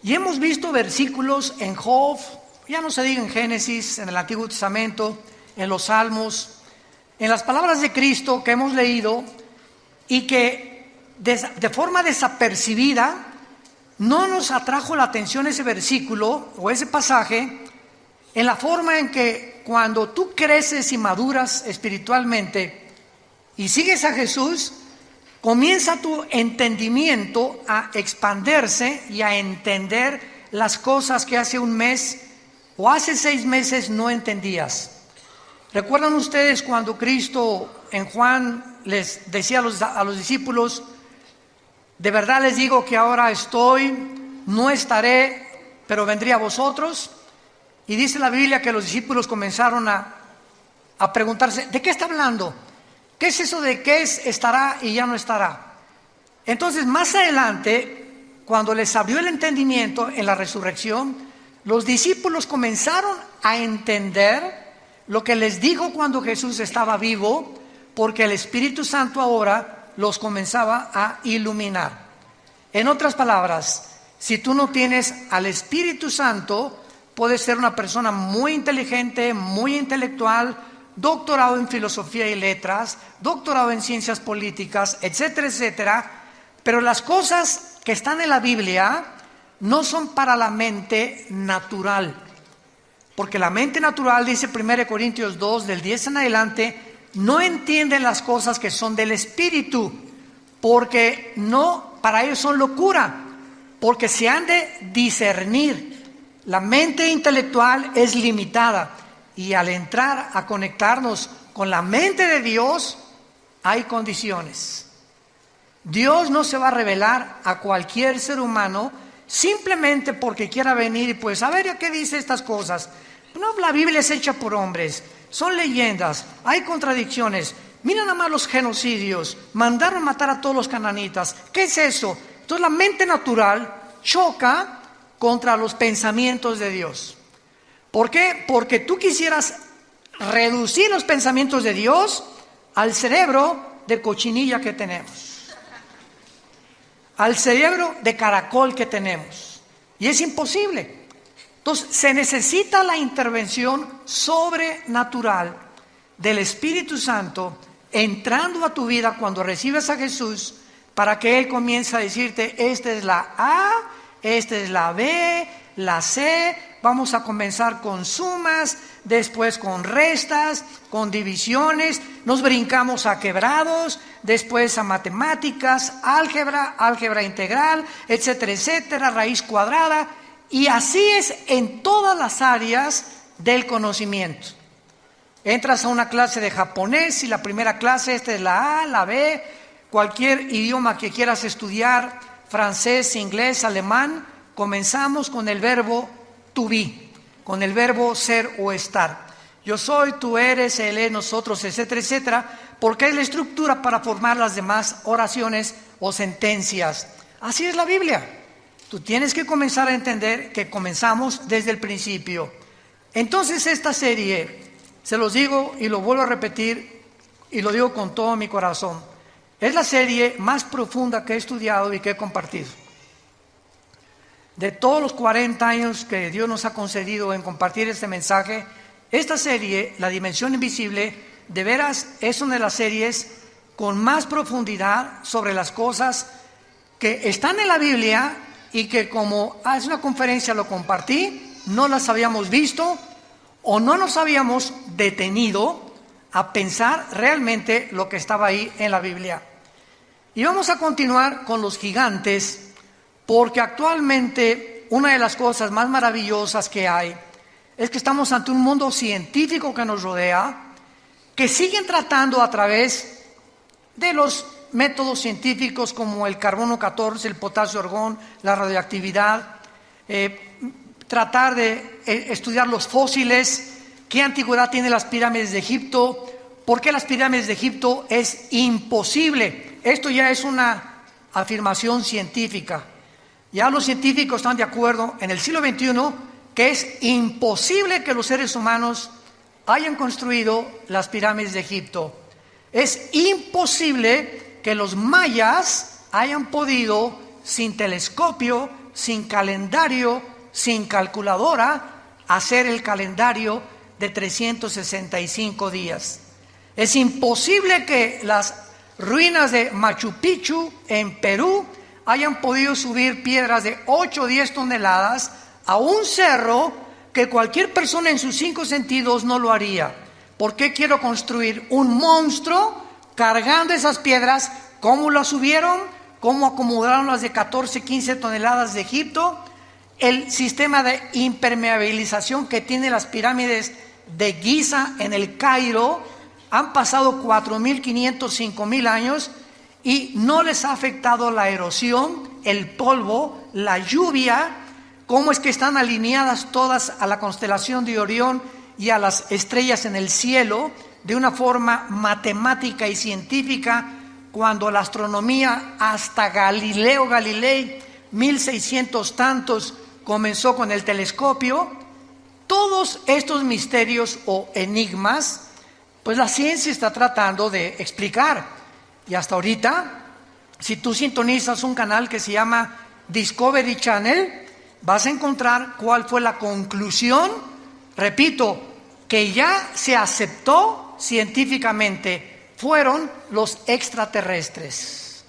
Y hemos visto versículos en Job, ya no se diga en Génesis, en el Antiguo Testamento, en los Salmos, en las palabras de Cristo que hemos leído y que de forma desapercibida no nos atrajo la atención ese versículo o ese pasaje, en la forma en que cuando tú creces y maduras espiritualmente y sigues a Jesús, comienza tu entendimiento a expandirse y a entender las cosas que hace un mes o hace 6 meses no entendías. ¿Recuerdan ustedes cuando Cristo en Juan les decía a los discípulos: de verdad les digo que ahora estoy, no estaré, pero vendré a vosotros? Y dice la Biblia que los discípulos comenzaron a preguntarse: ¿de qué está hablando? ¿Qué es eso de que estará y ya no estará? Entonces, más adelante, cuando les abrió el entendimiento en la resurrección, los discípulos comenzaron a entender lo que les dijo cuando Jesús estaba vivo, porque el Espíritu Santo ahora los comenzaba a iluminar. En otras palabras, si tú no tienes al Espíritu Santo, puedes ser una persona muy inteligente, muy intelectual, doctorado en filosofía y letras, doctorado en ciencias políticas, etcétera, etcétera, pero las cosas que están en la Biblia no son para la mente natural, porque la mente natural, dice 1 Corintios 2, del 10 en adelante, no entiende las cosas que son del Espíritu, porque no, para ellos son locura, porque se han de discernir. La mente intelectual es limitada. Y al entrar a conectarnos con la mente de Dios, hay condiciones. Dios no se va a revelar a cualquier ser humano simplemente porque quiera venir y pues a ver qué dice estas cosas. No, la Biblia es hecha por hombres, son leyendas, hay contradicciones. Mira nada más los genocidios, mandaron matar a todos los cananitas. ¿Qué es eso? Entonces la mente natural choca contra los pensamientos de Dios. ¿Por qué? Porque tú quisieras reducir los pensamientos de Dios al cerebro de cochinilla que tenemos, al cerebro de caracol que tenemos, y es imposible. Entonces se necesita la intervención sobrenatural del Espíritu Santo entrando a tu vida cuando recibes a Jesús, para que Él comience a decirte: esta es la A, esta es la B, la C. Vamos a comenzar con sumas, después con restas, con divisiones, nos brincamos a quebrados, después a matemáticas, álgebra integral, etcétera, etcétera, raíz cuadrada, y así es en todas las áreas del conocimiento. Entras a una clase de japonés y la primera clase, esta es la A, la B, cualquier idioma que quieras estudiar, francés, inglés, alemán, comenzamos con el verbo to be, con el verbo ser o estar. Yo soy, tú eres, él es, nosotros, etcétera, etcétera, porque es la estructura para formar las demás oraciones o sentencias. Así es la Biblia. Tú tienes que comenzar a entender que comenzamos desde el principio. Entonces esta serie, se los digo y lo vuelvo a repetir y lo digo con todo mi corazón, es la serie más profunda que he estudiado y que he compartido. De todos los 40 años que Dios nos ha concedido en compartir este mensaje, esta serie, La Dimensión Invisible, de veras es una de las series con más profundidad sobre las cosas que están en la Biblia y que, como hace una conferencia lo compartí, no las habíamos visto o no nos habíamos detenido a pensar realmente lo que estaba ahí en la Biblia. Y vamos a continuar con los gigantes, porque actualmente una de las cosas más maravillosas que hay es que estamos ante un mundo científico que nos rodea, que siguen tratando a través de los métodos científicos como el carbono 14, el potasio argón, la radioactividad, tratar de estudiar los fósiles, qué antigüedad tienen las pirámides de Egipto, por qué las pirámides de Egipto es imposible. Esto ya es una afirmación científica. Ya los científicos están de acuerdo en el siglo XXI que es imposible que los seres humanos hayan construido las pirámides de Egipto. Es imposible que los mayas hayan podido, sin telescopio, sin calendario, sin calculadora, hacer el calendario de 365 días. Es imposible que las ruinas de Machu Picchu en Perú hayan podido subir piedras de 8 o 10 toneladas a un cerro que cualquier persona en sus 5 sentidos no lo haría. ¿Por qué quiero construir un monstruo cargando esas piedras? ¿Cómo las subieron? ¿Cómo acomodaron las de 14, 15 toneladas de Egipto? El sistema de impermeabilización que tiene las pirámides de Giza en el Cairo. Han pasado 4.500, 5.000 años y no les ha afectado la erosión, el polvo, la lluvia. ¿Cómo es que están alineadas todas a la constelación de Orión y a las estrellas en el cielo de una forma matemática y científica, cuando la astronomía hasta Galileo Galilei, 1600 tantos, comenzó con el telescopio? Todos estos misterios o enigmas, pues la ciencia está tratando de explicar. Y hasta ahorita, si tú sintonizas un canal que se llama Discovery Channel, vas a encontrar cuál fue la conclusión, repito, que ya se aceptó científicamente: fueron los extraterrestres.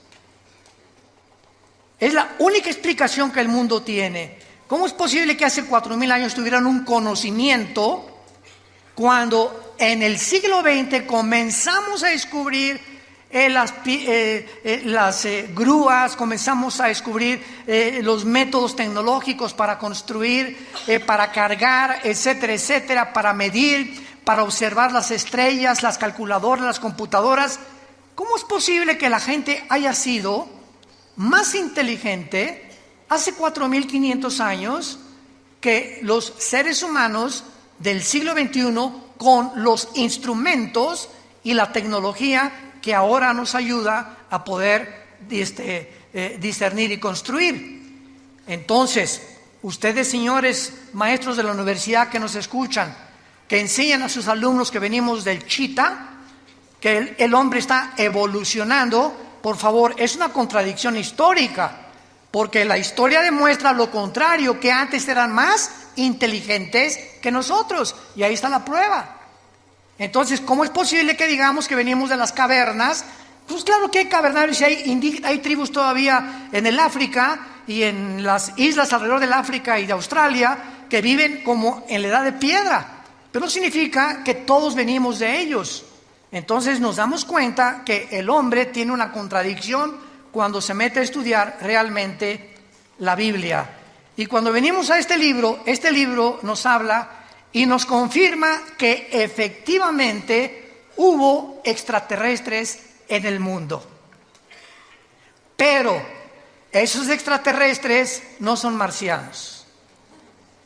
Es la única explicación que el mundo tiene. ¿Cómo es posible que hace 4.000 años tuvieran un conocimiento cuando en el siglo XX comenzamos a descubrir las grúas, comenzamos a descubrir los métodos tecnológicos para construir, para cargar, etcétera, etcétera, para medir, para observar las estrellas, las calculadoras, las computadoras? ¿Cómo es posible que la gente haya sido más inteligente hace 4.500 años que los seres humanos del siglo XXI, con los instrumentos y la tecnología que ahora nos ayuda a poder discernir y construir? Entonces, ustedes, señores maestros de la universidad que nos escuchan, que enseñan a sus alumnos que venimos del Chita, que el hombre está evolucionando, por favor, es una contradicción histórica, porque la historia demuestra lo contrario, que antes eran más inteligentes que nosotros, y ahí está la prueba. Entonces, ¿cómo es posible que digamos que venimos de las cavernas? Pues claro que hay cavernarios y hay tribus todavía en el África y en las islas alrededor del África y de Australia que viven como en la edad de piedra, pero no significa que todos venimos de ellos. Entonces nos damos cuenta que el hombre tiene una contradicción cuando se mete a estudiar realmente la Biblia. Y cuando venimos a este libro nos habla y nos confirma que efectivamente hubo extraterrestres en el mundo. Pero esos extraterrestres no son marcianos,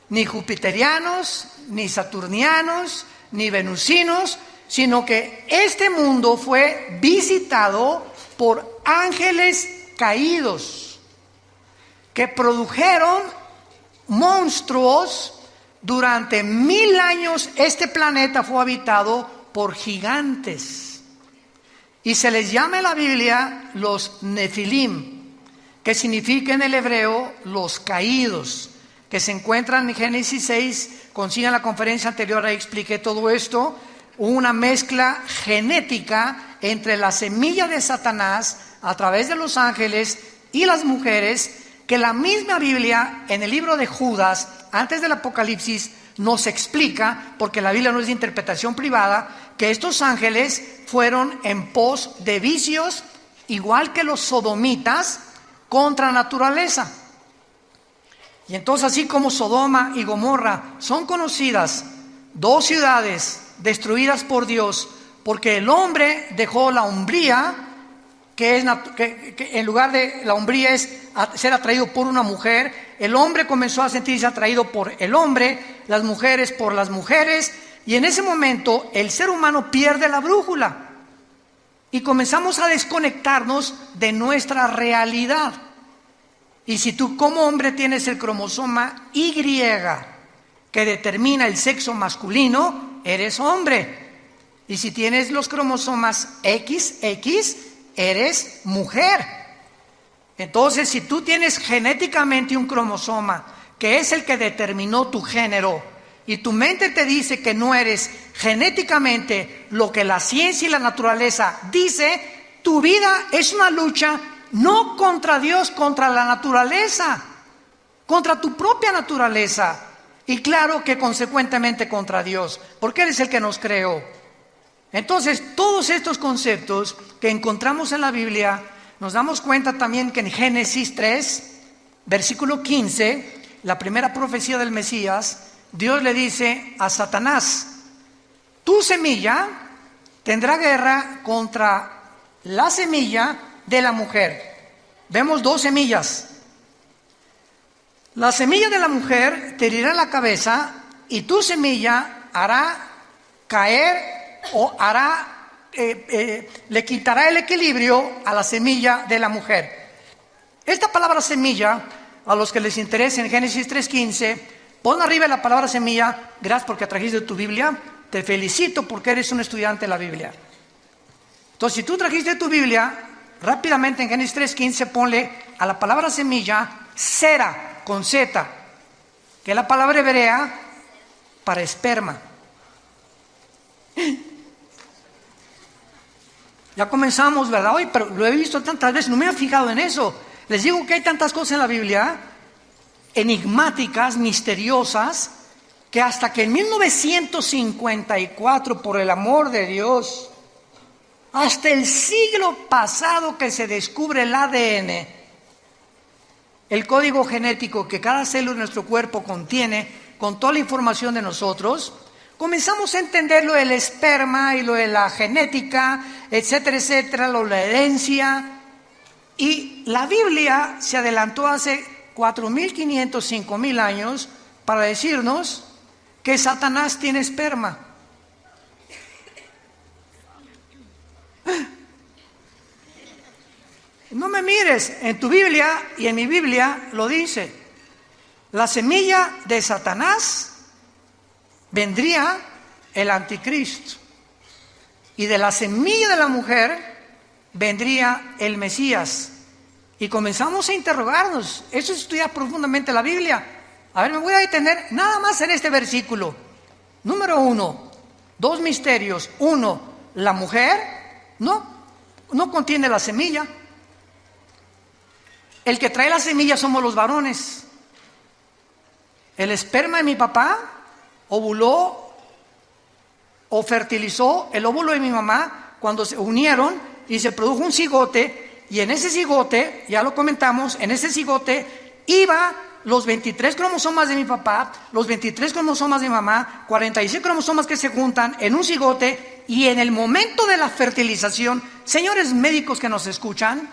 ni jupiterianos, ni saturnianos, ni venusinos, sino que este mundo fue visitado por ángeles caídos que produjeron monstruos. Durante 1000 años este planeta fue habitado por gigantes y se les llama en la Biblia los Nefilim, que significa en el hebreo los caídos, que se encuentran en Génesis 6. Consigan la conferencia anterior, ahí expliqué todo esto. Una mezcla genética entre la semilla de Satanás a través de los ángeles y las mujeres, que la misma Biblia en el libro de Judas, antes del Apocalipsis, nos explica, porque la Biblia no es de interpretación privada, que estos ángeles fueron en pos de vicios, igual que los sodomitas, contra naturaleza. Y entonces, así como Sodoma y Gomorra son conocidas, 2 ciudades destruidas por Dios, porque el hombre dejó la hombría, que en lugar de la hombría es ser atraído por una mujer, el hombre comenzó a sentirse atraído por el hombre, las mujeres por las mujeres, y en ese momento el ser humano pierde la brújula y comenzamos a desconectarnos de nuestra realidad. Y si tú como hombre tienes el cromosoma Y que determina el sexo masculino, eres hombre. Y si tienes los cromosomas XX, eres mujer. Entonces, si tú tienes genéticamente un cromosoma, que es el que determinó tu género, y tu mente te dice que no eres genéticamente lo que la ciencia y la naturaleza dice, tu vida es una lucha no contra Dios, contra la naturaleza, contra tu propia naturaleza, y claro que consecuentemente contra Dios, porque Él es el que nos creó. Entonces, todos estos conceptos que encontramos en la Biblia, nos damos cuenta también que en Génesis 3, versículo 15, la primera profecía del Mesías, Dios le dice a Satanás: tu semilla tendrá guerra contra la semilla de la mujer. Vemos dos semillas. La semilla de la mujer te herirá la cabeza y tu semilla hará caer o le quitará el equilibrio a la semilla de la mujer. Esta palabra semilla, a los que les interese en Génesis 3:15, pon arriba la palabra semilla. Gracias porque trajiste tu Biblia. Te felicito porque eres un estudiante de la Biblia. Entonces, si tú trajiste tu Biblia, rápidamente en Génesis 3:15 ponle a la palabra semilla sera, con Z, que es la palabra hebrea para esperma. Ya comenzamos, ¿verdad? Oye, pero lo he visto tantas veces, no me he fijado en eso. Les digo que hay tantas cosas en la Biblia, enigmáticas, misteriosas, que hasta que en 1954, por el amor de Dios, hasta el siglo pasado que se descubre el ADN, el código genético que cada célula de nuestro cuerpo contiene, con toda la información de nosotros, comenzamos a entender lo del esperma y lo de la genética, etcétera, etcétera, lo de la herencia. Y la Biblia se adelantó hace 4.500, 5.000 años para decirnos que Satanás tiene esperma. No me mires, en tu Biblia y en mi Biblia lo dice. La semilla de Satanás vendría el anticristo, y de la semilla de la mujer vendría el Mesías. Y comenzamos a interrogarnos. Eso es estudiar profundamente la Biblia. A ver, me voy a detener nada más en este versículo. Número 1, dos misterios. 1, la mujer no contiene la semilla. El que trae la semilla somos los varones. El esperma de mi papá ovuló o fertilizó el óvulo de mi mamá cuando se unieron y se produjo un cigote, y en ese cigote, ya lo comentamos, en ese cigote iba los 23 cromosomas de mi papá, los 23 cromosomas de mi mamá, 46 cromosomas que se juntan en un cigote, y en el momento de la fertilización, señores médicos que nos escuchan,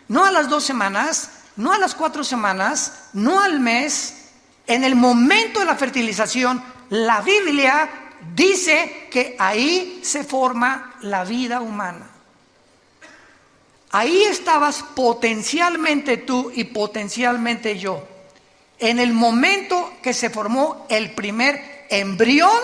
no a las 2 semanas, no a las 4 semanas, no al mes, en el momento de la fertilización, la Biblia dice que ahí se forma la vida humana. Ahí estabas potencialmente tú y potencialmente yo. En el momento que se formó el primer embrión,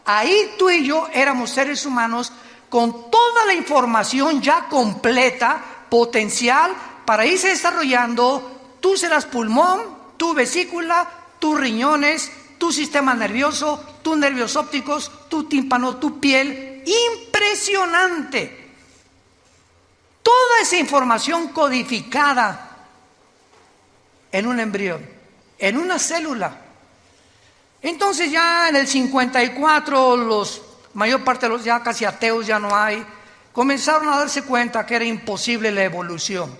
ahí tú y yo éramos seres humanos con toda la información ya completa, potencial, para irse desarrollando. Tú serás pulmón, tu vesícula, tus riñones, tu sistema nervioso, tus nervios ópticos, tu tímpano, tu piel. Impresionante. Toda esa información codificada en un embrión, en una célula. Entonces ya en el 54, mayor parte de los ya casi ateos ya no hay, comenzaron a darse cuenta que era imposible la evolución.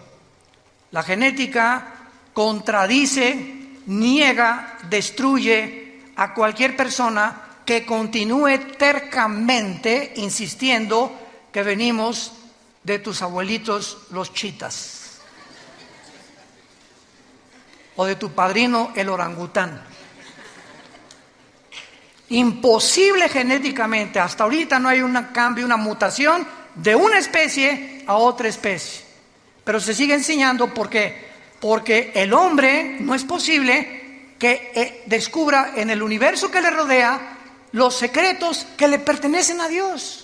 La genética contradice, niega, destruye a cualquier persona que continúe tercamente insistiendo que venimos de tus abuelitos los chitas, o de tu padrino el orangután. Imposible genéticamente. Hasta ahorita no hay un cambio, una mutación de una especie a otra especie. Pero se sigue enseñando porque el hombre no es posible que descubra en el universo que le rodea los secretos que le pertenecen a Dios.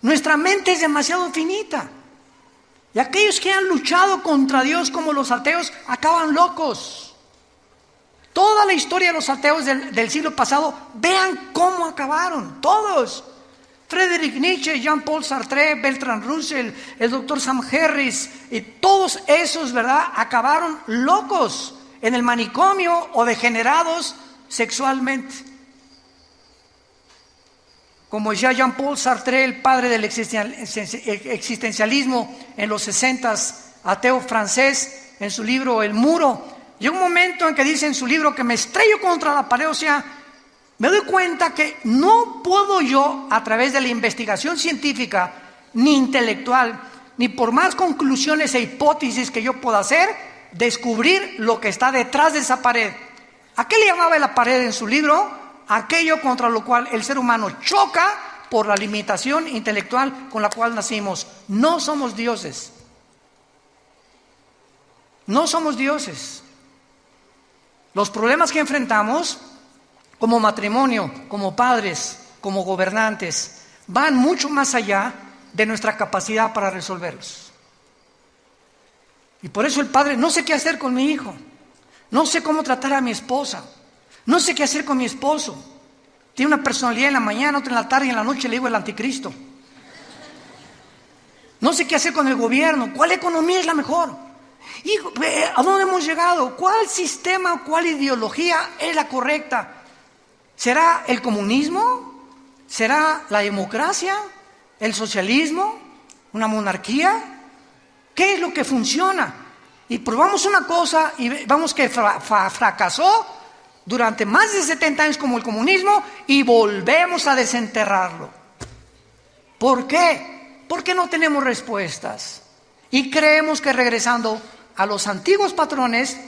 Nuestra mente es demasiado finita. Y aquellos que han luchado contra Dios como los ateos acaban locos. Toda la historia de los ateos del siglo pasado, vean cómo acabaron, todos. Friedrich Nietzsche, Jean-Paul Sartre, Bertrand Russell, el doctor Sam Harris, y todos esos, ¿verdad?, acabaron locos en el manicomio o degenerados sexualmente. Como decía Jean-Paul Sartre, el padre del existencialismo en los 60s, ateo francés, en su libro El Muro, llega un momento en que dice en su libro que me estrello contra la pared, o sea, me doy cuenta que no puedo yo, a través de la investigación científica, ni intelectual, ni por más conclusiones e hipótesis que yo pueda hacer, descubrir lo que está detrás de esa pared. ¿A qué le llamaba la pared en su libro? Aquello contra lo cual el ser humano choca por la limitación intelectual con la cual nacimos. No somos dioses. No somos dioses. Los problemas que enfrentamos como matrimonio, como padres, como gobernantes, van mucho más allá de nuestra capacidad para resolverlos. Y por eso el padre, no sé qué hacer con mi hijo, no sé cómo tratar a mi esposa, no sé qué hacer con mi esposo. Tiene una personalidad en la mañana, otra en la tarde y en la noche le digo el anticristo. No sé qué hacer con el gobierno, ¿cuál economía es la mejor? Hijo, ¿a dónde hemos llegado? ¿Cuál sistema, cuál ideología es la correcta? ¿Será el comunismo? ¿Será la democracia? ¿El socialismo? ¿Una monarquía? ¿Qué es lo que funciona? Y probamos una cosa y vamos que fracasó durante más de 70 años como el comunismo y volvemos a desenterrarlo. ¿Por qué? Porque no tenemos respuestas y creemos que regresando a los antiguos patrones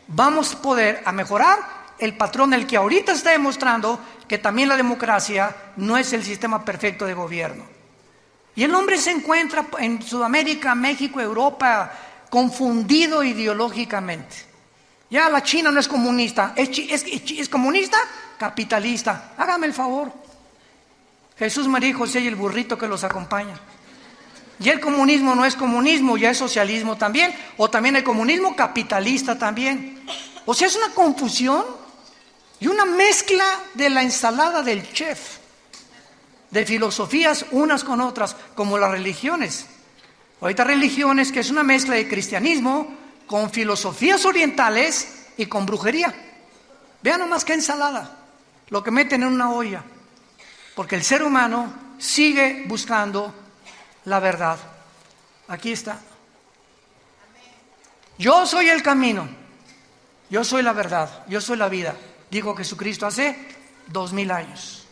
vamos a poder a mejorar el patrón, el que ahorita está demostrando que también la democracia no es el sistema perfecto de gobierno. Y el hombre se encuentra en Sudamérica, México, Europa, confundido ideológicamente. Ya la China no es comunista, es comunista, capitalista. Hágame el favor. Jesús, María y José y el burrito que los acompaña. Y el comunismo no es comunismo, ya es socialismo también, o también el comunismo capitalista también. O sea, es una confusión y una mezcla de la ensalada del chef, de filosofías unas con otras, como las religiones. Ahorita religiones que es una mezcla de cristianismo con filosofías orientales y con brujería. Vean nomás qué ensalada, lo que meten en una olla, porque el ser humano sigue buscando la verdad. Aquí está. Yo soy el camino, yo soy la verdad, yo soy la vida, dijo Jesucristo hace 2000 años.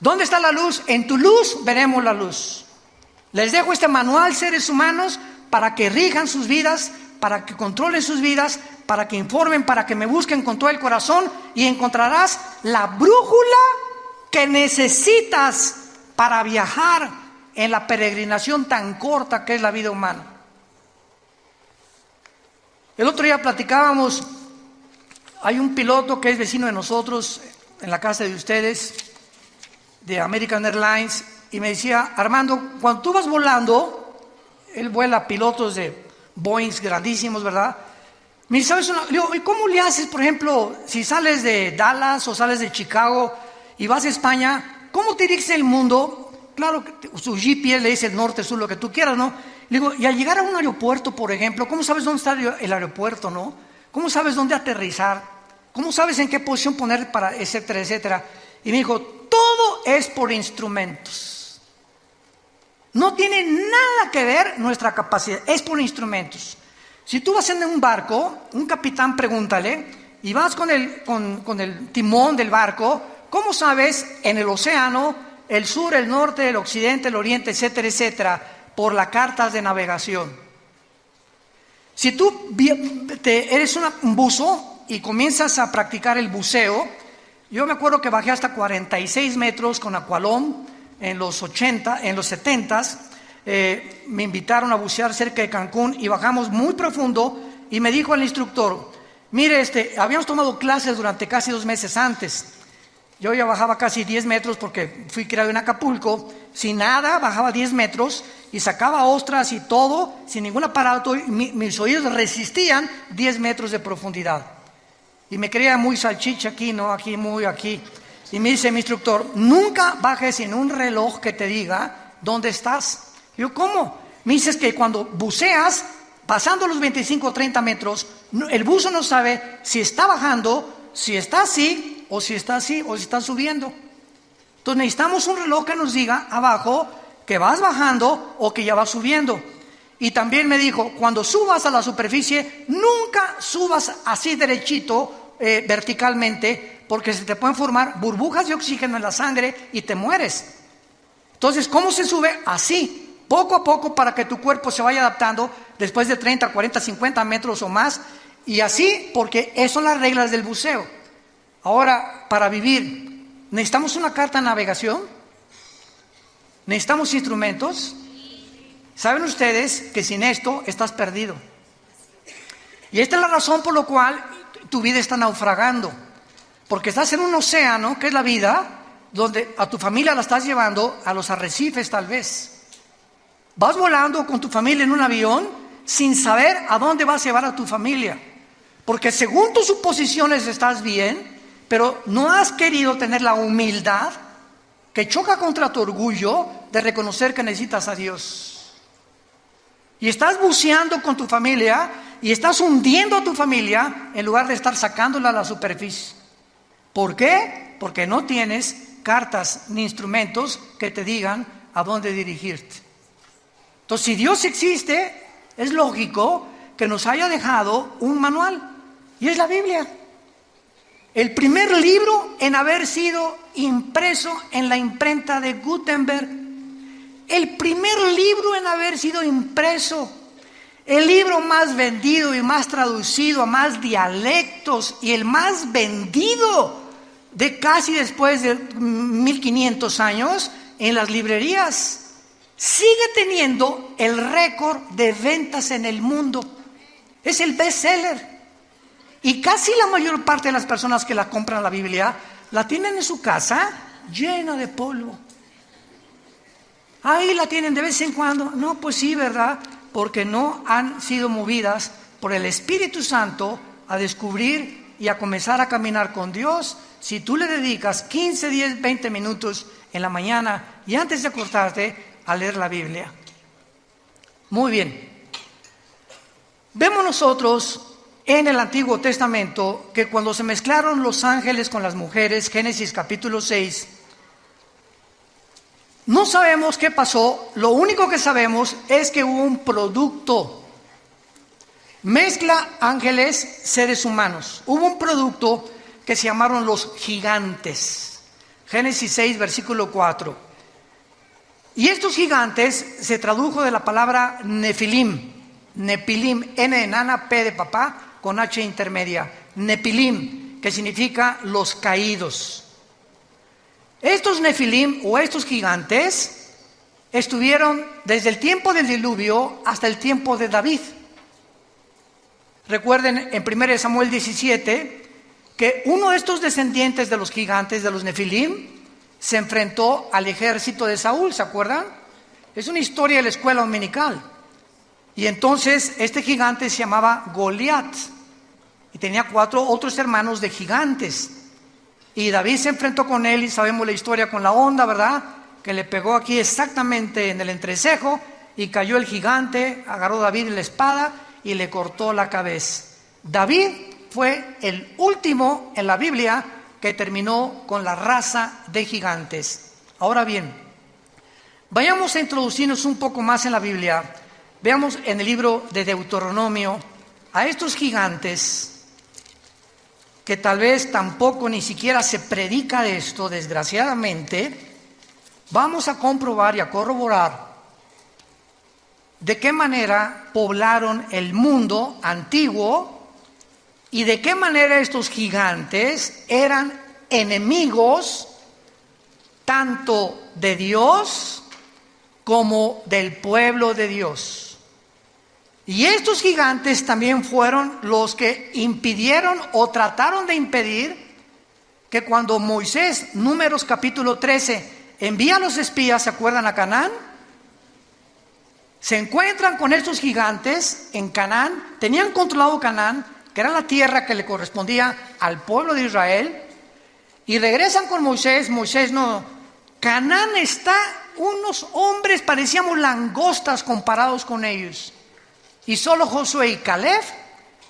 ¿Dónde está la luz? En tu luz veremos la luz. Les dejo este manual, seres humanos, para que rijan sus vidas, para que controlen sus vidas, para que informen, para que me busquen con todo el corazón y encontrarás la brújula que necesitas para viajar en la peregrinación tan corta que es la vida humana. El otro día platicábamos, hay un piloto que es vecino de nosotros, en la casa de ustedes, de American Airlines, y me decía, Armando, cuando tú vas volando, él vuela pilotos de Boeings grandísimos, ¿verdad? Me dice, ¿sabes? Le digo, ¿y cómo le haces, por ejemplo, si sales de Dallas o sales de Chicago y vas a España, ¿cómo te diriges el mundo? Claro, su GPS le dice el norte, sur, lo que tú quieras, ¿no? Le digo, y al llegar a un aeropuerto, por ejemplo, ¿cómo sabes dónde está el aeropuerto, no? ¿Cómo sabes dónde aterrizar? ¿Cómo sabes en qué posición poner para, etcétera, etcétera? Y me dijo, todo es por instrumentos. No tiene nada que ver nuestra capacidad, es por instrumentos. Si tú vas en un barco, un capitán pregúntale, y vas con el timón del barco, ¿cómo sabes en el océano, el sur, el norte, el occidente, el oriente, etcétera, etcétera, por las cartas de navegación? Si tú eres un buzo y comienzas a practicar el buceo, yo me acuerdo que bajé hasta 46 metros con Aqualón en los 70s. Me invitaron a bucear cerca de Cancún y bajamos muy profundo y me dijo el instructor, mire, habíamos tomado clases durante casi 2 meses antes Yo ya bajaba casi 10 metros porque fui criado en Acapulco. Sin nada, bajaba 10 metros y sacaba ostras y todo, sin ningún aparato. Y mis oídos resistían 10 metros de profundidad. Y me creía muy salchicha aquí, ¿no? Aquí, muy aquí. Y me dice mi instructor, nunca bajes en un reloj que te diga dónde estás. Yo, ¿cómo? Me dices que cuando buceas, pasando los 25 o 30 metros, el buzo no sabe si está bajando, si está así, o si está así, o si está subiendo. Entonces necesitamos un reloj que nos diga abajo que vas bajando o que ya vas subiendo. Y también me dijo, cuando subas a la superficie, nunca subas así derechito, verticalmente, porque se te pueden formar burbujas de oxígeno en la sangre y te mueres. Entonces, ¿cómo se sube? Así, poco a poco, para que tu cuerpo se vaya adaptando después de 30, 40, 50 metros o más. Y así, porque esas son las reglas del buceo. Ahora, para vivir, ¿necesitamos una carta de navegación? ¿Necesitamos instrumentos? ¿Saben ustedes que sin esto estás perdido? Y esta es la razón por la cual tu vida está naufragando. Porque estás en un océano, que es la vida, donde a tu familia la estás llevando a los arrecifes tal vez. Vas volando con tu familia en un avión sin saber a dónde vas a llevar a tu familia. Porque según tus suposiciones estás bien, pero no has querido tener la humildad que choca contra tu orgullo de reconocer que necesitas a Dios. Y estás buceando con tu familia y estás hundiendo a tu familia en lugar de estar sacándola a la superficie. ¿Por qué? Porque no tienes cartas ni instrumentos que te digan a dónde dirigirte. Entonces, si Dios existe, es lógico que nos haya dejado un manual, y es la Biblia. El primer libro en haber sido impreso en la imprenta de Gutenberg. El primer libro en haber sido impreso. El libro más vendido y más traducido a más dialectos y el más vendido de casi después de 1500 años en las librerías. Sigue teniendo el récord de ventas en el mundo. Es el bestseller. Y casi la mayor parte de las personas que la compran la Biblia, la tienen en su casa llena de polvo. Ahí la tienen de vez en cuando. No, pues sí, ¿verdad? Porque no han sido movidas por el Espíritu Santo a descubrir y a comenzar a caminar con Dios. Si tú le dedicas 15, 10, 20 minutos en la mañana y antes de acostarte a leer la Biblia. Muy bien. Vemos nosotros en el Antiguo Testamento que cuando se mezclaron los ángeles con las mujeres, Génesis capítulo 6, no sabemos qué pasó. Lo único que sabemos es que hubo un producto. Mezcla ángeles, seres humanos. Hubo un producto que se llamaron los gigantes. Génesis 6, versículo 4. Y estos gigantes se tradujo de la palabra Nefilim. Nepilim, N de nana, P de papá, con H intermedia. Nepilim, que significa los caídos. Estos Nefilim o estos gigantes estuvieron desde el tiempo del diluvio hasta el tiempo de David. Recuerden en 1 Samuel 17 que uno de estos descendientes de los gigantes, de los Nefilim, se enfrentó al ejército de Saúl, ¿se acuerdan? Es una historia de la escuela dominical. Y entonces este gigante se llamaba Goliat y tenía 4 otros hermanos de gigantes. Y David se enfrentó con él y sabemos la historia con la onda, ¿verdad? Que le pegó aquí exactamente en el entrecejo y cayó el gigante, agarró David la espada y le cortó la cabeza. David fue el último en la Biblia que terminó con la raza de gigantes. Ahora bien, vayamos a introducirnos un poco más en la Biblia. Veamos en el libro de Deuteronomio a estos gigantes que tal vez tampoco ni siquiera se predica de esto, desgraciadamente. Vamos a comprobar y a corroborar de qué manera poblaron el mundo antiguo y de qué manera estos gigantes eran enemigos tanto de Dios como del pueblo de Dios. Y estos gigantes también fueron los que impidieron o trataron de impedir que cuando Moisés, Números capítulo 13, envía a los espías, ¿se acuerdan?, a Canaán, se encuentran con estos gigantes en Canaán. Tenían controlado Canaán, que era la tierra que le correspondía al pueblo de Israel, y regresan con Moisés. Moisés no, Canaán está, unos hombres parecíamos langostas comparados con ellos, y solo Josué y Caleb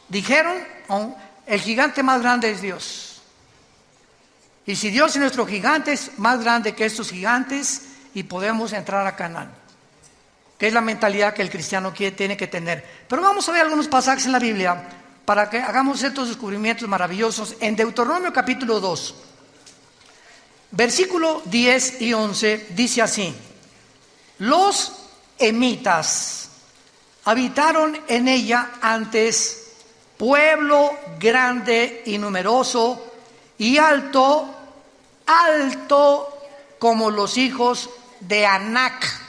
dijeron: oh, el gigante más grande es Dios, y si Dios es nuestro gigante, es más grande que estos gigantes, y podemos entrar a Canaán, que es la mentalidad que el cristiano tiene que tener. Pero vamos a ver algunos pasajes en la Biblia para que hagamos estos descubrimientos maravillosos. En Deuteronomio capítulo 2, versículo 10 y 11, dice así: los emitas habitaron en ella antes, pueblo grande y numeroso, y alto como los hijos de Anac.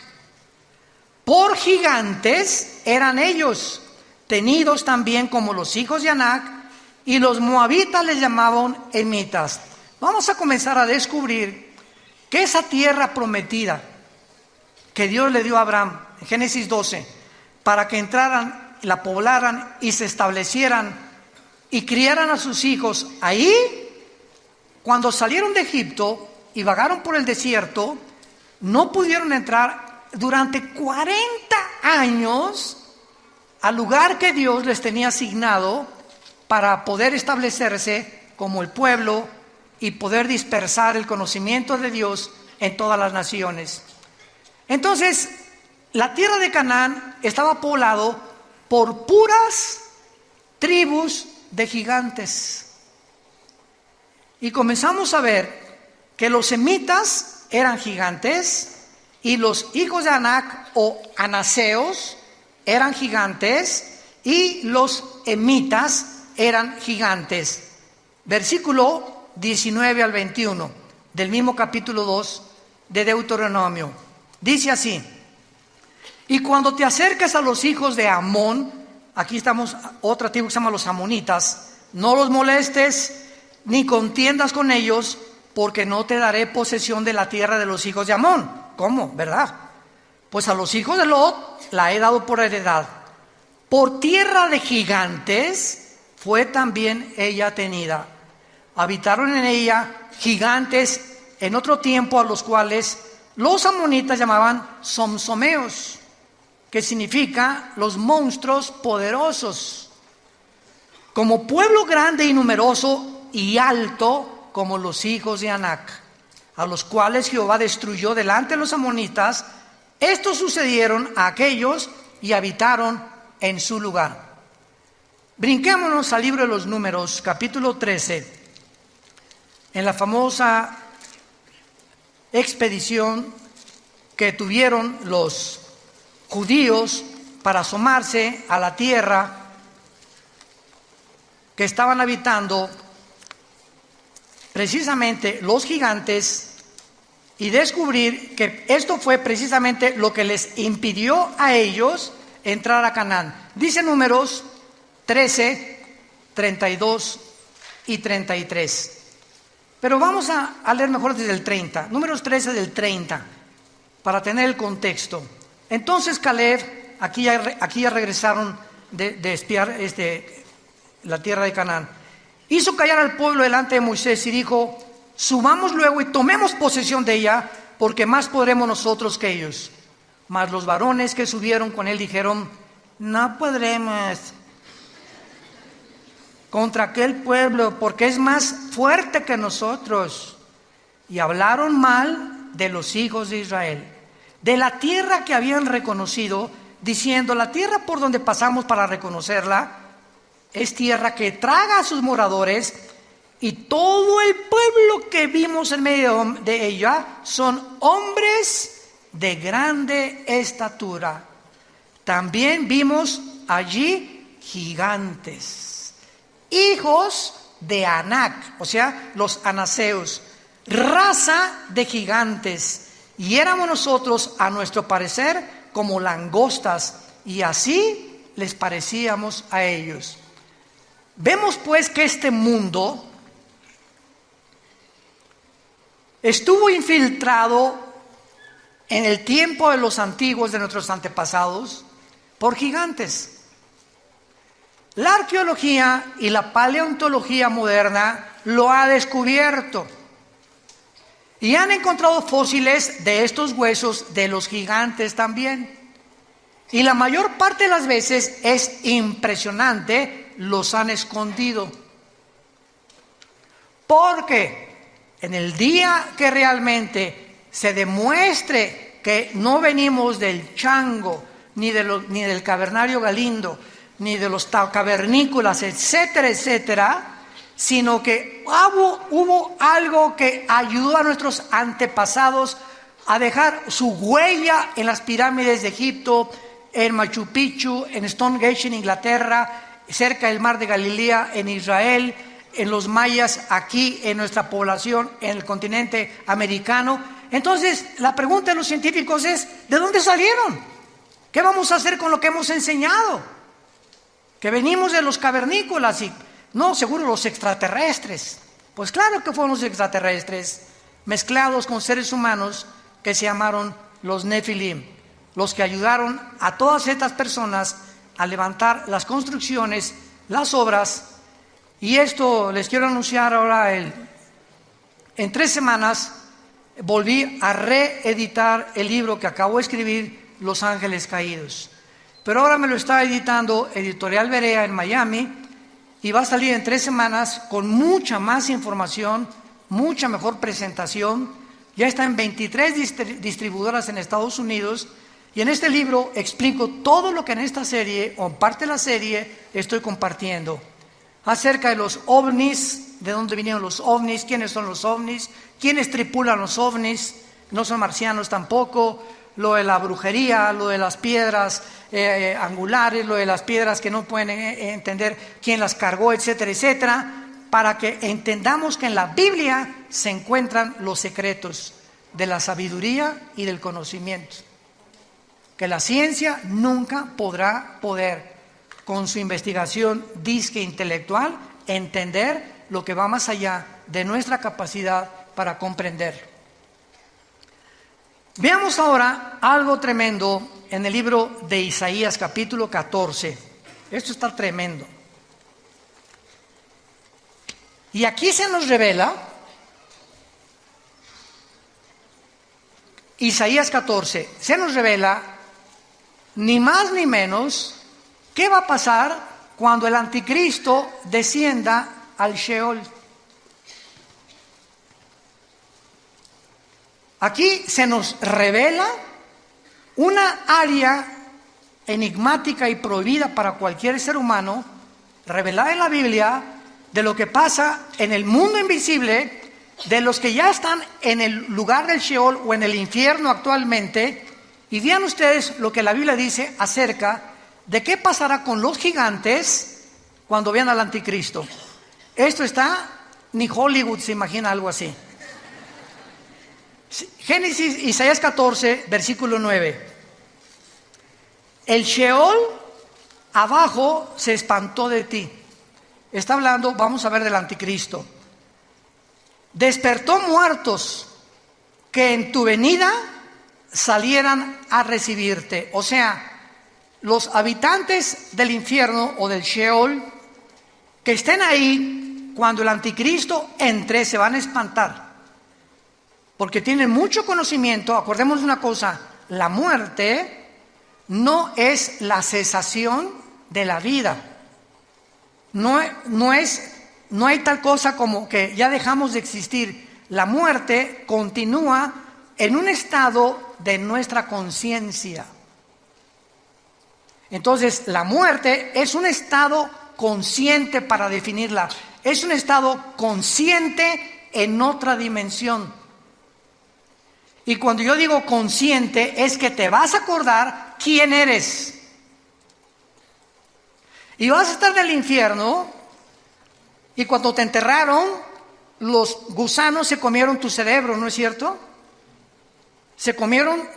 Por gigantes eran ellos, tenidos también como los hijos de Anac, y los moabitas les llamaban emitas. Vamos a comenzar a descubrir que esa tierra prometida que Dios le dio a Abraham en Génesis 12, para que entraran, la poblaran y se establecieran y criaran a sus hijos ahí, cuando salieron de Egipto y vagaron por el desierto, no pudieron entrar durante 40 años al lugar que Dios les tenía asignado para poder establecerse como el pueblo y poder dispersar el conocimiento de Dios en todas las naciones. Entonces, la tierra de Canaán estaba poblado por puras tribus de gigantes. Y comenzamos a ver que los semitas eran gigantes, y los hijos de Anac o anaseos eran gigantes, y los emitas eran gigantes. Versículo 19 al 21 del mismo capítulo 2 de Deuteronomio. Dice así: y cuando te acerques a los hijos de Amón, aquí estamos, otra tribu que se llama los amonitas, no los molestes ni contiendas con ellos, porque no te daré posesión de la tierra de los hijos de Amón. ¿Cómo? ¿Verdad? Pues a los hijos de Lot la he dado por heredad. Por tierra de gigantes fue también ella tenida. Habitaron en ella gigantes en otro tiempo, a los cuales los amonitas llamaban somsomeos, que significa los monstruos poderosos. Como pueblo grande y numeroso y alto como los hijos de Anac, a los cuales Jehová destruyó delante de los amonitas, estos sucedieron a aquellos y habitaron en su lugar. Brinquémonos al libro de los Números, capítulo 13, en la famosa expedición que tuvieron los judíos para asomarse a la tierra que estaban habitando precisamente los gigantes, y descubrir que esto fue precisamente lo que les impidió a ellos entrar a Canaán. Dice Números 13, 32 y 33. Pero vamos a leer mejor desde el 30. Números 13 del 30, para tener el contexto. Entonces Caleb, aquí ya regresaron de espiar la tierra de Canaán, hizo callar al pueblo delante de Moisés y dijo: subamos luego y tomemos posesión de ella, porque más podremos nosotros que ellos. Mas los varones que subieron con él dijeron: no podremos contra aquel pueblo, porque es más fuerte que nosotros. Y hablaron mal de los hijos de Israel, de la tierra que habían reconocido, diciendo: la tierra por donde pasamos para reconocerla es tierra que traga a sus moradores, y todo el pueblo que vimos en medio de ella son hombres de grande estatura. También vimos allí gigantes, hijos de Anac, o sea, los anaseos, raza de gigantes, y éramos nosotros, a nuestro parecer, como langostas, y así les parecíamos a ellos. Vemos pues que este mundo estuvo infiltrado en el tiempo de los antiguos, de nuestros antepasados, por gigantes. La arqueología y la paleontología moderna lo ha descubierto y han encontrado fósiles de estos huesos de los gigantes también. Y la mayor parte de las veces es impresionante, los han escondido. Porque en el día que realmente se demuestre que no venimos del chango, ni del cavernario Galindo, ni de los cavernícolas, etcétera, etcétera, sino que hubo algo que ayudó a nuestros antepasados a dejar su huella en las pirámides de Egipto, en Machu Picchu, en Stonehenge en Inglaterra, cerca del mar de Galilea en Israel, en los mayas aquí en nuestra población, en el continente americano. Entonces la pregunta de los científicos es, ¿de dónde salieron? ¿Qué vamos a hacer con lo que hemos enseñado? Que venimos de los cavernícolas y no, seguro los extraterrestres. Pues claro que fueron los extraterrestres mezclados con seres humanos que se llamaron los Nefilim, los que ayudaron a todas estas personas a levantar las construcciones, las obras. Y esto les quiero anunciar ahora, en 3 semanas volví a reeditar el libro que acabo de escribir, Los Ángeles Caídos. Pero ahora me lo está editando Editorial Berea en Miami y va a salir en 3 semanas con mucha más información, mucha mejor presentación. Ya está en 23 distribuidoras en Estados Unidos y en este libro explico todo lo que en esta serie o en parte de la serie estoy compartiendo. Acerca de los ovnis, de dónde vinieron los ovnis, quiénes son los ovnis, quiénes tripulan los ovnis, no son marcianos tampoco, lo de la brujería, lo de las piedras angulares, lo de las piedras que no pueden entender quién las cargó, etcétera, etcétera, para que entendamos que en la Biblia se encuentran los secretos de la sabiduría y del conocimiento, que la ciencia nunca podrá con su investigación disque intelectual, entender lo que va más allá de nuestra capacidad para comprender. Veamos ahora algo tremendo en el libro de Isaías capítulo 14. Esto está tremendo. Y aquí se nos revela, Isaías 14, se nos revela ni más ni menos qué va a pasar cuando el anticristo descienda al Sheol. Aquí se nos revela una área enigmática y prohibida para cualquier ser humano, revelada en la Biblia, de lo que pasa en el mundo invisible, de los que ya están en el lugar del Sheol o en el infierno actualmente. Y vean ustedes lo que la Biblia dice acerca de qué pasará con los gigantes cuando vean al anticristo. Esto está, ni Hollywood se imagina algo así. Génesis, Isaías 14, versículo 9. El Sheol abajo se espantó de ti. Está hablando, vamos a ver, del anticristo. Despertó muertos que en tu venida salieran a recibirte. O sea, los habitantes del infierno o del Sheol que estén ahí cuando el anticristo entre se van a espantar. Porque tienen mucho conocimiento. Acordémonos de una cosa, la muerte no es la cesación de la vida. No hay tal cosa como que ya dejamos de existir. La muerte continúa en un estado de nuestra conciencia. Entonces, la muerte es un estado consciente, para definirla. Es un estado consciente en otra dimensión. Y cuando yo digo consciente, es que te vas a acordar quién eres. Y vas a estar en el infierno, y cuando te enterraron, los gusanos se comieron tu cerebro, ¿no es cierto? Se comieron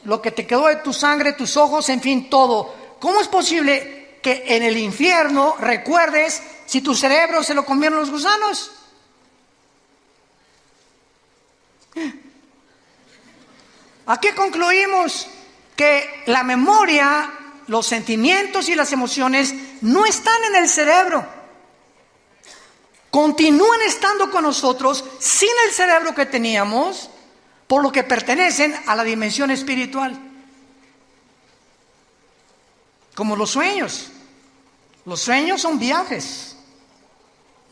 lo que te quedó de tu sangre, tus ojos, en fin, todo. ¿Cómo es posible que en el infierno recuerdes si tu cerebro se lo comieron los gusanos? ¿A qué concluimos? Que la memoria, los sentimientos y las emociones no están en el cerebro. Continúan estando con nosotros sin el cerebro que teníamos, por lo que pertenecen a la dimensión espiritual. Como los sueños. Los sueños son viajes.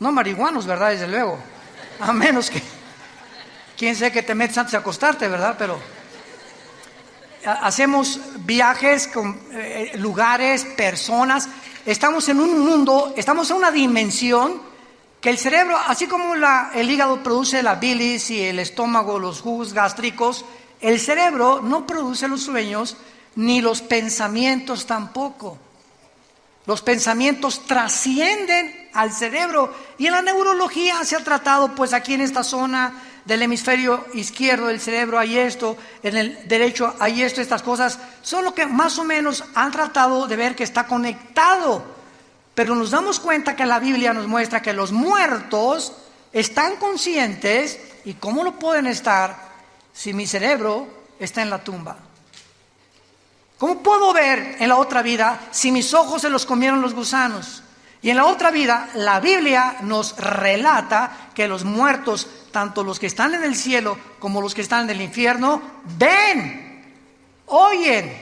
No marihuanos, ¿verdad? Desde luego. A menos que, quién sabe que te metes antes de acostarte, ¿verdad? Pero hacemos viajes con lugares, personas. Estamos en un mundo, estamos en una dimensión que el cerebro, así como el hígado produce la bilis y el estómago, los jugos gástricos, el cerebro no produce los sueños ni los pensamientos tampoco. Los pensamientos trascienden al cerebro, y en la neurología se ha tratado, pues aquí en esta zona del hemisferio izquierdo del cerebro hay esto, en el derecho hay esto, estas cosas son lo que más o menos han tratado de ver que está conectado. Pero nos damos cuenta que la Biblia nos muestra que los muertos están conscientes. ¿Y cómo lo pueden estar si mi cerebro está en la tumba? ¿Cómo puedo ver en la otra vida si mis ojos se los comieron los gusanos? Y en la otra vida, la Biblia nos relata que los muertos, tanto los que están en el cielo como los que están en el infierno, ven, oyen,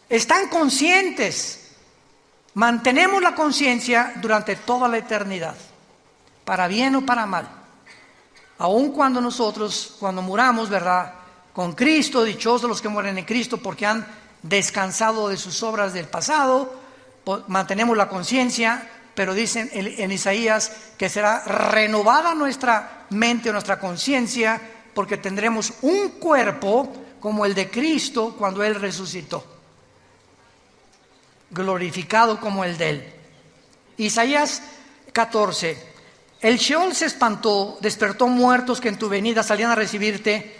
están conscientes. Mantenemos la conciencia durante toda la eternidad, para bien o para mal. Aun cuando nosotros, cuando muramos, ¿verdad?, con Cristo, dichosos los que mueren en Cristo porque han descansado de sus obras del pasado, mantenemos la conciencia, pero dicen en Isaías que será renovada nuestra mente o nuestra conciencia, porque tendremos un cuerpo como el de Cristo cuando Él resucitó, glorificado como el de Él. Isaías 14: el Sheol se espantó, despertó muertos que en tu venida salían a recibirte.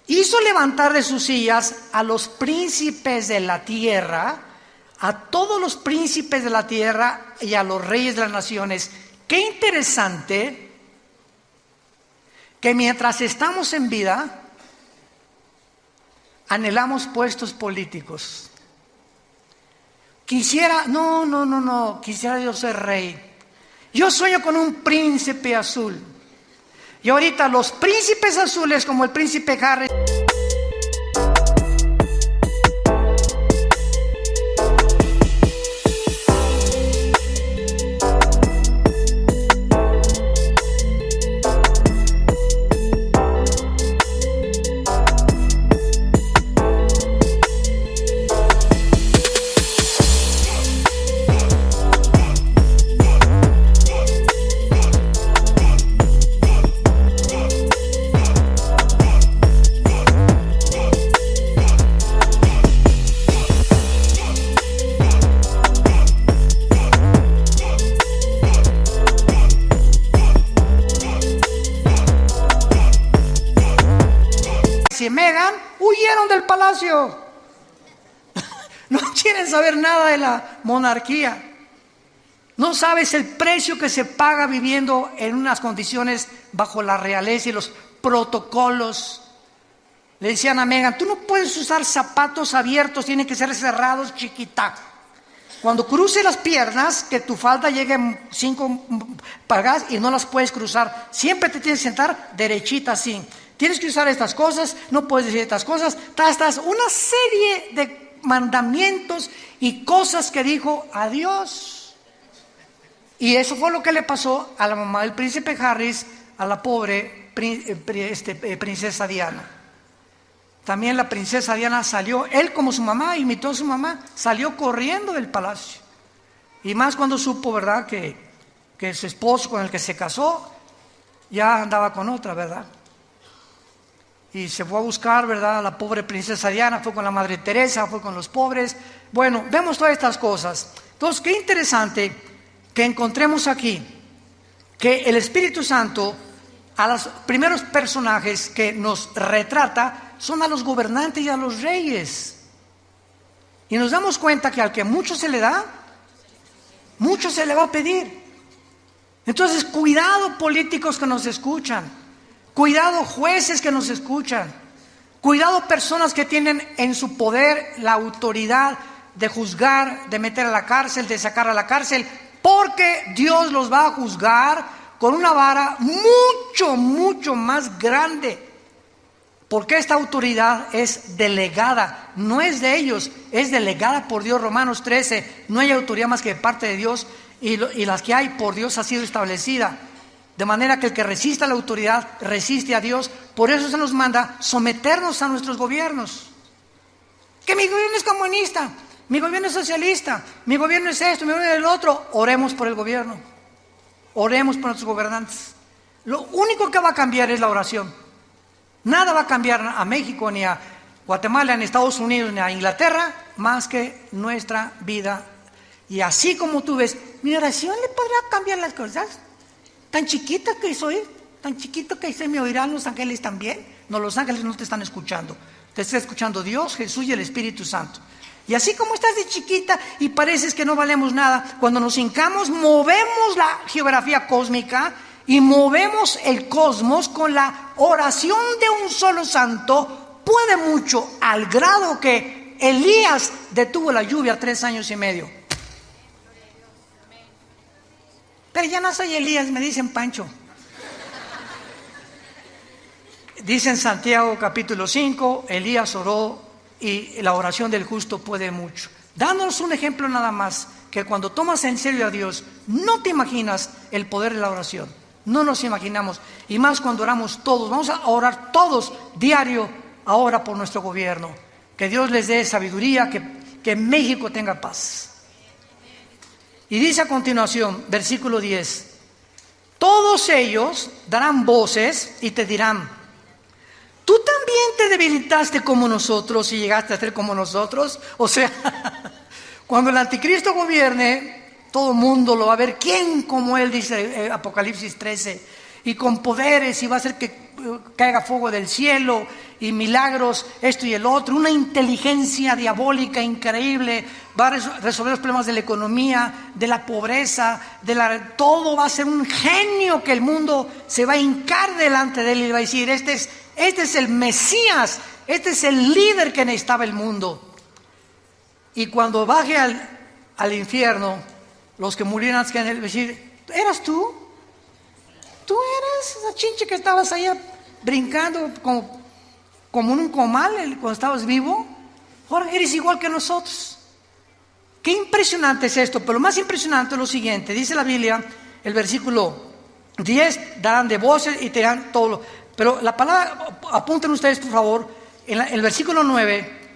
Hizo levantar de sus sillas a los príncipes de la tierra, a todos los príncipes de la tierra y a los reyes de las naciones. Qué interesante que mientras estamos en vida, anhelamos puestos políticos. Quisiera yo ser rey. Yo sueño con un príncipe azul. Y ahorita los príncipes azules, como el príncipe Harry, y Meghan huyeron del palacio. No quieren saber nada de la monarquía. No sabes el precio que se paga viviendo en unas condiciones bajo la realeza y los protocolos. Le decían a Meghan: tú no puedes usar zapatos abiertos, tienen que ser cerrados, chiquita. Cuando cruce las piernas, que tu falda llegue 5 pulgadas y no las puedes cruzar. Siempre te tienes que sentar derechita así. Tienes que usar estas cosas, no puedes decir estas cosas. Una serie de mandamientos y cosas que dijo a Dios. Y eso fue lo que le pasó a la mamá del príncipe Harris, a la pobre princesa Diana. También la princesa Diana salió, él como su mamá, imitó a su mamá, salió corriendo del palacio. Y más cuando supo, ¿verdad?, que su esposo con el que se casó ya andaba con otra, ¿verdad? Y se fue a buscar, ¿verdad?, a la pobre princesa Diana, fue con la Madre Teresa, fue con los pobres. Bueno, vemos todas estas cosas. Entonces, qué interesante que encontremos aquí que el Espíritu Santo, a los primeros personajes que nos retrata, son a los gobernantes y a los reyes. Y nos damos cuenta que al que mucho se le da, mucho se le va a pedir. Entonces, cuidado políticos que nos escuchan. Cuidado jueces que nos escuchan. Cuidado personas que tienen en su poder la autoridad de juzgar, de meter a la cárcel, de sacar a la cárcel, porque Dios los va a juzgar con una vara mucho, mucho más grande. Porque esta autoridad es delegada, no es de ellos, es delegada por Dios. Romanos 13, no hay autoridad más que de parte de Dios, y las que hay por Dios ha sido establecida. De manera que el que resista a la autoridad resiste a Dios. Por eso se nos manda someternos a nuestros gobiernos. Que mi gobierno es comunista, mi gobierno es socialista, mi gobierno es esto, mi gobierno es el otro. Oremos por el gobierno, oremos por nuestros gobernantes. Lo único que va a cambiar es la oración. Nada va a cambiar a México, ni a Guatemala, ni a Estados Unidos, ni a Inglaterra, más que nuestra vida. Y así como tú ves, mi oración le podrá cambiar las cosas. Tan chiquita que soy, tan chiquito que soy, ¿me oirán los ángeles también? No, los ángeles no te están escuchando. Te está escuchando Dios, Jesús y el Espíritu Santo. Y así como estás de chiquita y pareces que no valemos nada, cuando nos hincamos, movemos la geografía cósmica y movemos el cosmos con la oración de un solo santo. Puede mucho, al grado que Elías detuvo la lluvia 3 años y medio. Pero ya no soy Elías, me dicen Pancho. Dice en Santiago capítulo 5, Elías oró y la oración del justo puede mucho. Dándonos un ejemplo nada más, que cuando tomas en serio a Dios, no te imaginas el poder de la oración. No nos imaginamos. Y más cuando oramos todos. Vamos a orar todos diario ahora por nuestro gobierno. Que Dios les dé sabiduría, que México tenga paz. Y dice a continuación, versículo 10, todos ellos darán voces y te dirán, ¿tú también te debilitaste como nosotros y llegaste a ser como nosotros? O sea, cuando el anticristo gobierne, todo el mundo lo va a ver. ¿Quién como él? Dice Apocalipsis 13. Y con poderes, y va a hacer que caiga fuego del cielo, y milagros, esto y el otro. Una inteligencia diabólica increíble. Va a resolver los problemas de la economía, de la pobreza, todo va a ser un genio que el mundo se va a hincar delante de él y va a decir, este es el Mesías, este es el líder que necesitaba el mundo. Y cuando baje al infierno, los que murieran antes que en él, decir, ¿eras tú? ¿Tú eras esa chinche que estabas allá brincando como en un comal cuando estabas vivo? Ahora eres igual que nosotros. Qué impresionante es esto, pero lo más impresionante es lo siguiente. Dice la Biblia, el versículo 10, darán de voces y te dirán todo. Pero la palabra, apunten ustedes por favor, en el versículo 9,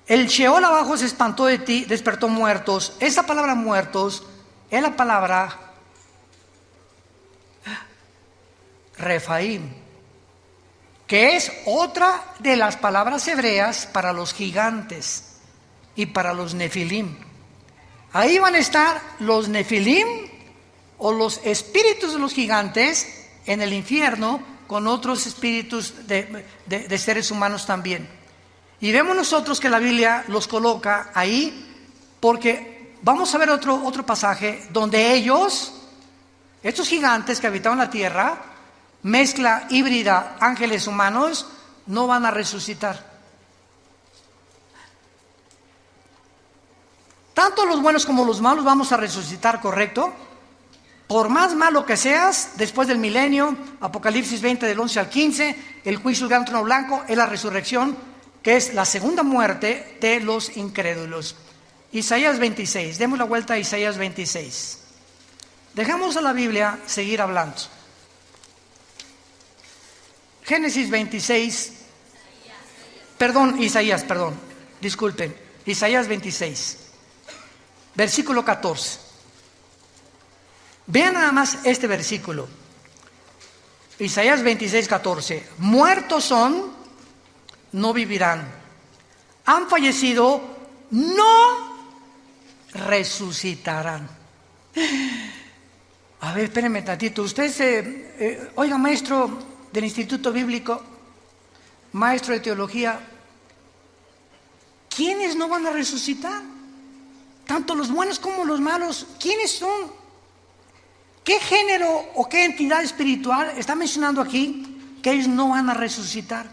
el Sheol abajo se espantó de ti, despertó muertos. Esa palabra muertos es la palabra Refaim, que es otra de las palabras hebreas para los gigantes y para los nefilim. Ahí van a estar los nefilim o los espíritus de los gigantes en el infierno con otros espíritus de seres humanos también. Y vemos nosotros que la Biblia los coloca ahí porque vamos a ver otro pasaje donde estos gigantes que habitaban la tierra, mezcla híbrida, ángeles humanos, no van a resucitar. Tanto los buenos como los malos vamos a resucitar, ¿correcto? Por más malo que seas, después del milenio, Apocalipsis 20 del 11 al 15, el juicio del gran trono blanco es la resurrección, que es la segunda muerte de los incrédulos. Isaías 26, demos la vuelta a Isaías 26. Dejamos a la Biblia seguir hablando. Génesis 26, Isaías 26, versículo 14. Vean nada más este versículo. Isaías 26, 14. Muertos son, no vivirán. Han fallecido, no resucitarán. A ver, espérenme tantito. Usted, oiga, maestro del Instituto Bíblico, maestro de teología, ¿quiénes no van a resucitar? Tanto los buenos como los malos. ¿Quiénes son? ¿Qué género o qué entidad espiritual está mencionando aquí que ellos no van a resucitar?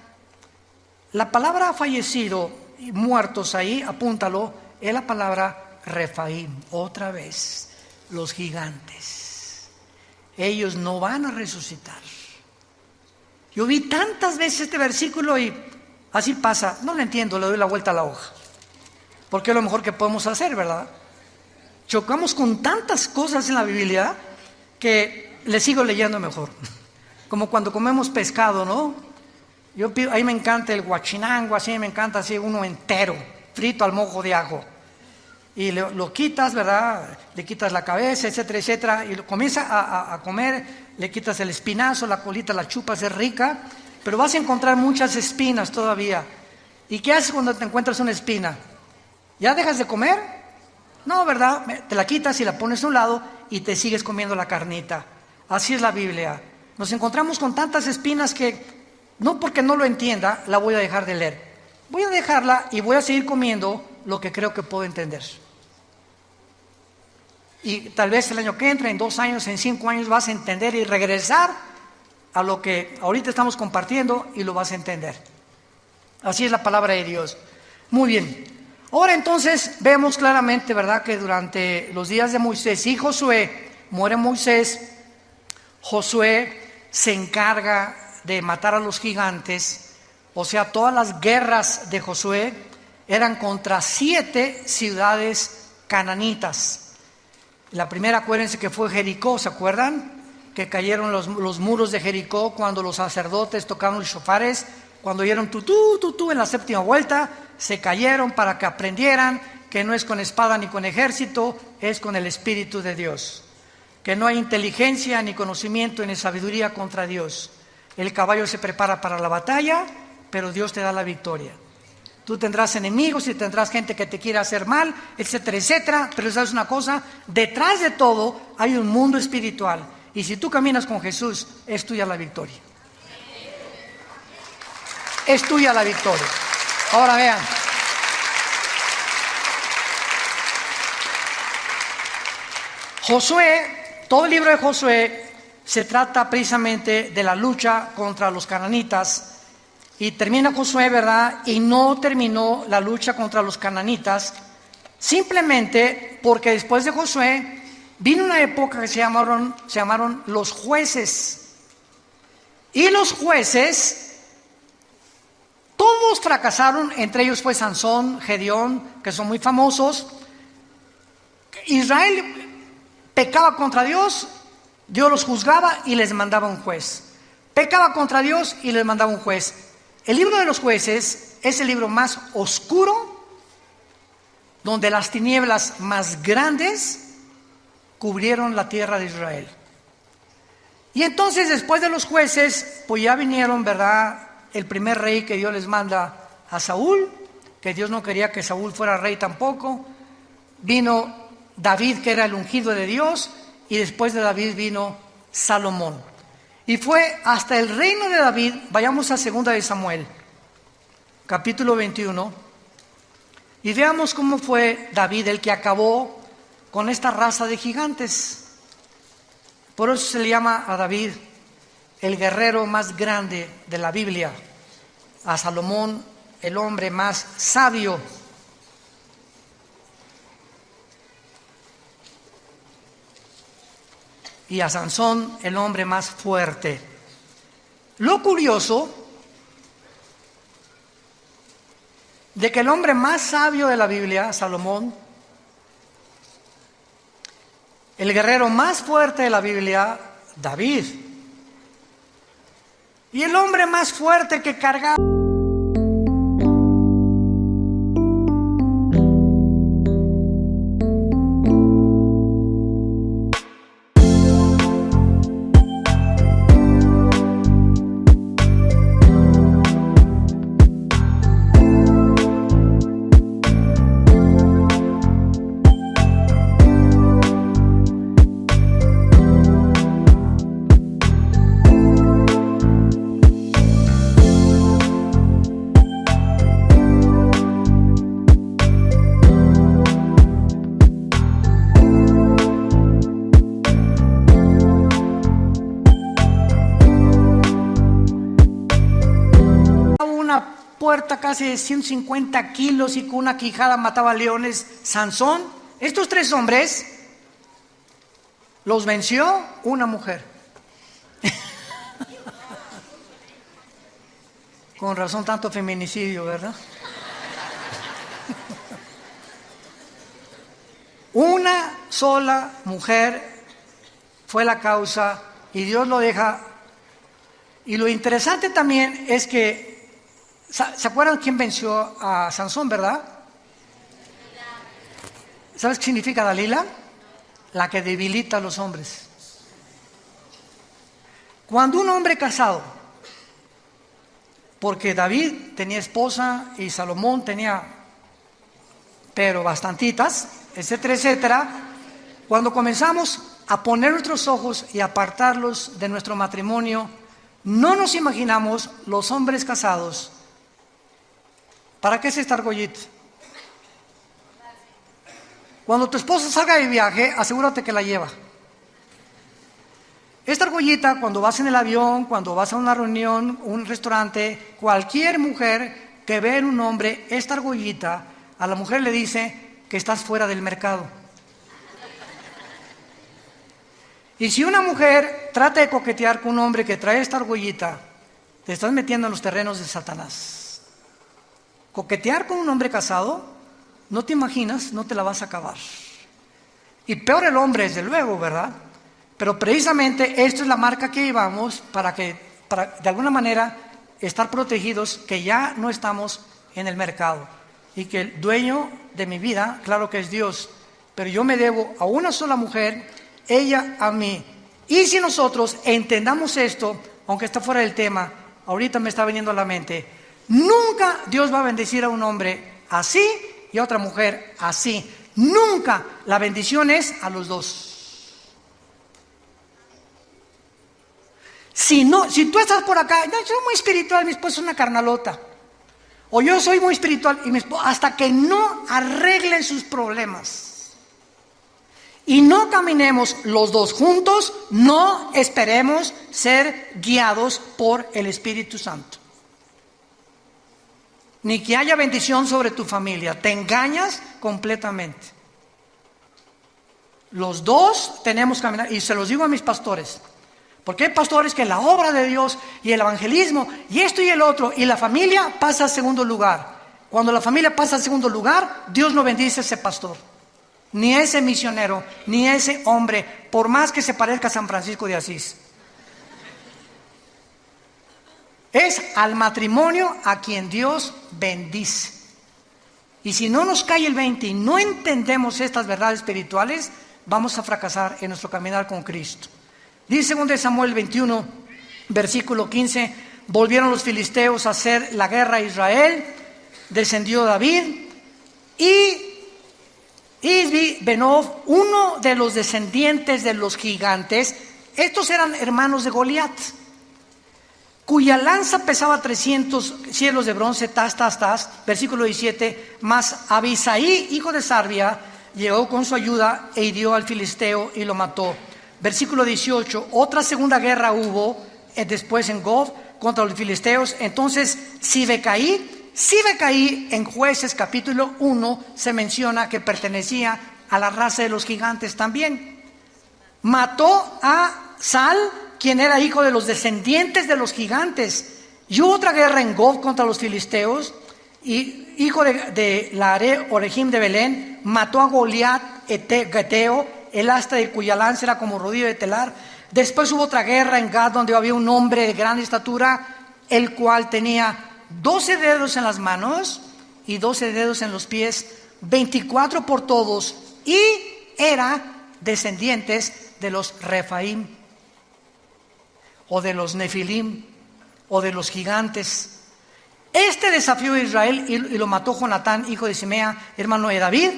La palabra fallecido y muertos ahí, apúntalo, es la palabra Refaim. Otra vez, los gigantes. Ellos no van a resucitar. Yo vi tantas veces este versículo y así pasa. No lo entiendo, le doy la vuelta a la hoja. Porque es lo mejor que podemos hacer, ¿verdad? Chocamos con tantas cosas en la Biblia que le sigo leyendo mejor. Como cuando comemos pescado, ¿no? Ahí me encanta el guachinango, así me encanta así uno entero, frito al mojo de ajo. Y lo quitas, ¿verdad? Le quitas la cabeza, etcétera, etcétera. Y lo comienza a comer, le quitas el espinazo, la colita la chupas, es rica. Pero vas a encontrar muchas espinas todavía. ¿Y qué haces cuando te encuentras una espina? ¿Ya dejas de comer? No, ¿verdad? Te la quitas y la pones a un lado y te sigues comiendo la carnita. Así es la Biblia. Nos encontramos con tantas espinas que no porque no lo entienda la voy a dejar de leer. Voy a dejarla y voy a seguir comiendo lo que creo que puedo entender. Y tal vez el año que entra, en 2 años, en 5 años vas a entender y regresar a lo que ahorita estamos compartiendo y lo vas a entender. Así es la palabra de Dios. Muy bien. Ahora entonces vemos claramente, ¿verdad?, que durante los días de Moisés y Josué, muere Moisés, Josué se encarga de matar a los gigantes. O sea, todas las guerras de Josué eran contra 7 ciudades cananitas. La primera, acuérdense que fue Jericó, ¿se acuerdan? Que cayeron los muros de Jericó cuando los sacerdotes tocaron los shofares, cuando oyeron tutú, tutú en la 7ª vuelta, se cayeron para que aprendieran que no es con espada ni con ejército, es con el Espíritu de Dios. Que no hay inteligencia, ni conocimiento, ni sabiduría contra Dios. El caballo se prepara para la batalla, pero Dios te da la victoria. Tú tendrás enemigos y tendrás gente que te quiera hacer mal, etcétera, etcétera. Pero sabes una cosa, detrás de todo hay un mundo espiritual. Y si tú caminas con Jesús, es tuya la victoria. Es tuya la victoria. Ahora vean. Josué, todo el libro de Josué se trata precisamente de la lucha contra los cananitas. Y termina Josué, ¿verdad? Y no terminó la lucha contra los cananitas, simplemente porque después de Josué vino una época que se llamaron los jueces. Y los jueces, todos fracasaron, entre ellos fue Sansón, Gedeón, que son muy famosos. Israel pecaba contra Dios, Dios los juzgaba y les mandaba un juez. Pecaba contra Dios y les mandaba un juez. El libro de los jueces es el libro más oscuro, donde las tinieblas más grandes cubrieron la tierra de Israel. Y entonces después de los jueces, pues ya vinieron, ¿verdad?, el primer rey que Dios les manda a Saúl, que Dios no quería que Saúl fuera rey tampoco. Vino David, que era el ungido de Dios, y después de David vino Salomón. Y fue hasta el reino de David. Vayamos a 2 de Samuel, capítulo 21, y veamos cómo fue David el que acabó con esta raza de gigantes. Por eso se le llama a David el guerrero más grande de la Biblia, a Salomón el hombre más sabio. Y a Sansón el hombre más fuerte. Lo curioso de que el hombre más sabio de la Biblia, Salomón, el guerrero más fuerte de la Biblia, David, y el hombre más fuerte que cargaba fuerte, casi de 150 kilos, y con una quijada mataba leones, Sansón. Estos 3 hombres los venció una mujer. Con razón tanto feminicidio, ¿verdad? Una sola mujer fue la causa y Dios lo deja. Y lo interesante también es que, ¿se acuerdan quién venció a Sansón, verdad? ¿Sabes qué significa Dalila? La que debilita a los hombres. Cuando un hombre casado, porque David tenía esposa y Salomón tenía, pero bastantitas, etcétera, etcétera, cuando comenzamos a poner nuestros ojos y apartarlos de nuestro matrimonio, no nos imaginamos los hombres casados. ¿Para qué es esta argollita? Cuando tu esposa salga de viaje, asegúrate que la lleva. Esta argollita, cuando vas en el avión, cuando vas a una reunión, un restaurante, cualquier mujer que ve en un hombre esta argollita, a la mujer le dice que estás fuera del mercado. Y si una mujer trata de coquetear con un hombre que trae esta argollita, te estás metiendo en los terrenos de Satanás. Coquetear con un hombre casado, no te imaginas, no te la vas a acabar. Y peor el hombre, desde luego, ¿verdad? Pero precisamente esto es la marca que llevamos para de alguna manera estar protegidos, que ya no estamos en el mercado y que el dueño de mi vida, claro que es Dios, pero yo me debo a una sola mujer, ella a mí. Y si nosotros entendamos esto, aunque está fuera del tema, ahorita me está viniendo a la mente, nunca Dios va a bendecir a un hombre así y a otra mujer así. Nunca. La bendición es a los dos. Si tú estás por acá, no, yo soy muy espiritual, mi esposa es una carnalota. O yo soy muy espiritual y mi esposa, hasta que no arreglen sus problemas y no caminemos los dos juntos, no esperemos ser guiados por el Espíritu Santo. Ni que haya bendición sobre tu familia, te engañas completamente. Los dos tenemos que caminar, y se los digo a mis pastores. Porque hay pastores que la obra de Dios y el evangelismo y esto y el otro y la familia pasa a segundo lugar. Cuando la familia pasa a segundo lugar, Dios no bendice a ese pastor, ni a ese misionero, ni a ese hombre, por más que se parezca a San Francisco de Asís. Es al matrimonio a quien Dios bendice. Y si no nos cae el 20 y no entendemos estas verdades espirituales, vamos a fracasar en nuestro caminar con Cristo. Dice 2 Samuel 21, versículo 15, volvieron los filisteos a hacer la guerra a Israel, descendió David y Isbi Benov, uno de los descendientes de los gigantes, estos eran hermanos de Goliat, cuya lanza pesaba 300 cielos de bronce, versículo 17, mas Abisaí, hijo de Sarbia, llegó con su ayuda e hirió al filisteo y lo mató. Versículo 18, otra segunda guerra hubo después en Gob contra los filisteos. Entonces Sibecaí en Jueces capítulo 1 se menciona que pertenecía a la raza de los gigantes también. Mató a Sal, quien era hijo de los descendientes de los gigantes. Y hubo otra guerra en Gob contra los filisteos, y hijo de Laare, Orejim de Belén, mató a Goliat Geteo, el asta de cuya lanza era como rodillo de telar. Después hubo otra guerra en Gad, donde había un hombre de gran estatura, el cual tenía 12 dedos en las manos y 12 dedos en los pies, 24 por todos, y era descendientes de los Refaim, o de los Nefilim, o de los gigantes. Este desafió a Israel y lo mató Jonatán, hijo de Simea, hermano de David.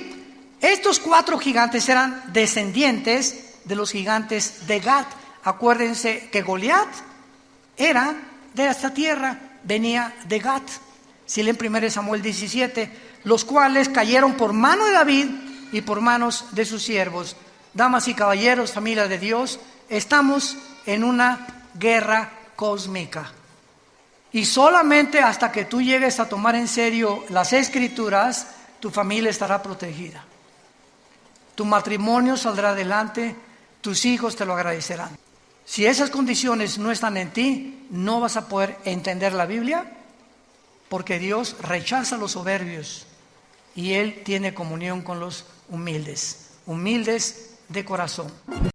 Estos 4 gigantes eran descendientes de los gigantes de Gad. Acuérdense que Goliat era de esta tierra, venía de Gad. Si leen 1 Samuel 17, los cuales cayeron por mano de David y por manos de sus siervos. Damas y caballeros, familia de Dios, estamos en una guerra cósmica. Y solamente hasta que tú llegues a tomar en serio las Escrituras, tu familia estará protegida. Tu matrimonio saldrá adelante, tus hijos te lo agradecerán. Si esas condiciones no están en ti, no vas a poder entender la Biblia, porque Dios rechaza a los soberbios y Él tiene comunión con los humildes de corazón.